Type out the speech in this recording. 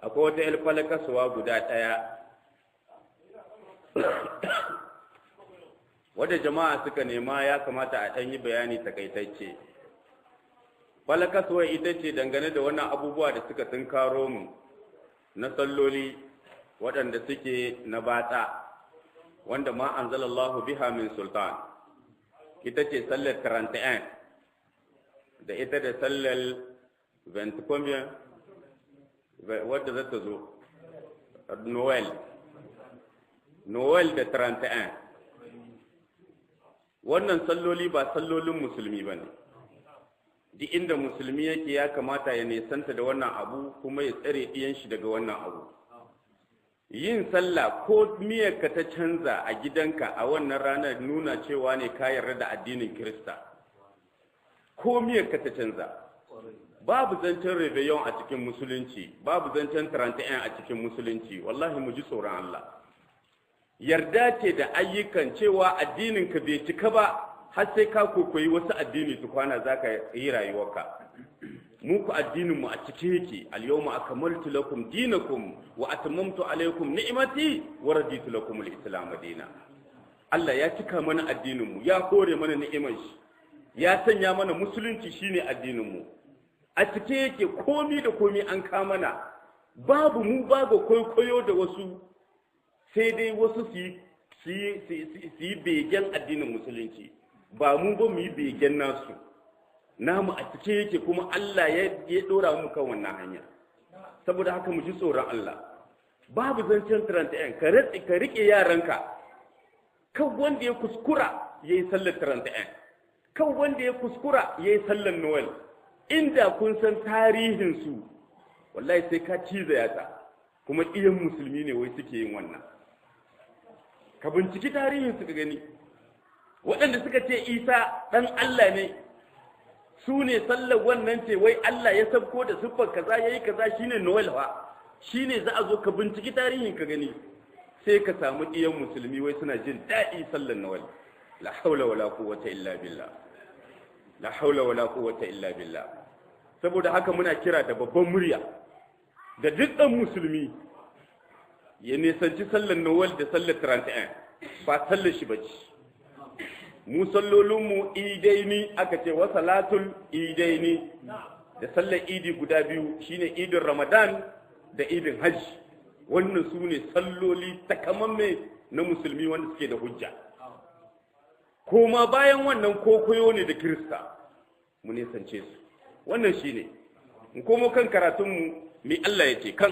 akwai wata ilfala kasuwa guda ɗaya wadda jama'a suka nema ya kamata a ɗan yi bayani takaitacce. Falakasuwa ita ce dangane da wannan abubuwa da suka tunkaro mu na salloli waɗanda suke na batsa wanda ma anzalallahu biha min sultan. Ita ce sallar 31 da ita da sallar 20 wadda za ta zo Noel da 31. Wannan salloli ba sallolin musulmi ba ne. Duk inda musulmi yake ya kamata ya nesanta da wannan abu kuma ya tsare ɗiyan shi daga wannan abu. Yin sallah ko miyarka ta canza a gidanka a wannan ranar nuna cewa ne ka yarda da addinin Kirista. Ko miyarka ta canza. Babu zancen rebellion a cikin musulunci, babu zancen 31 a cikin musulunci, wallahi mu ji tsoron Allah. Yarda ce da ayyukan cewa addininka bai cika ba har sai ka kokoyi wasu addini tukwana za ka yi rayuwarka. Muku addininmu a cike yake, al-yawma akmaltu lakum dinakum wa atmamtu alaykum ni'mati wa raditu lakum al-islam dinan. Allah ya cika mana addininmu, ya kore mana ni'imar shi, ya sanya mana musulunci shine addininmu. A cike yake komi da komi an kamana, babu mu babu kwaikwayo da wasu sai dai wasu su yi begen addinin musulunci ba mu ba mu yi begen nasu namu a cike yake kuma Allah ya dora mu kan wannan hanya saboda haka mu ji tsoron Allah babu zancen 31 ka rike yaranka kan wanda ya kuskura yayi sallar 31 kan wanda ya kuskura yayi sallar Noel inda kun san tarihin su wallahi sai ka ciza yatsa kuma iyan musulmi ne wai suke yin wannan ka binciki tarihin su ka gani waɗanda suka ce Isa ɗan Allah ne su ne sallar wannan ce wai Allah ya sabko da siffar kaza yayi kaza shine Noel fa shine za a zo ka binciki tarihin ka gani sai ka samu iyan musulmi wai suna jin daɗi sallar Noel la haula wala quwwata illa billah la haula wala quwwata illa billah saboda haka muna kira da babban murya da dukkan musulmi ya nisanci sallar Noel da sallar 31 ba sallar shi bace mu sallolinmu idaini aka ce wa salatul idaini da sallar idi guda biyu shine idin Ramadan da idin Hajji wannan su ne salloli takamamme na musulmi wanda suke da hujja koma bayan wannan kokoyo ne da Kirista mu nisance su wannan shine mu komo kan karatunmu mai Allah ya ce kan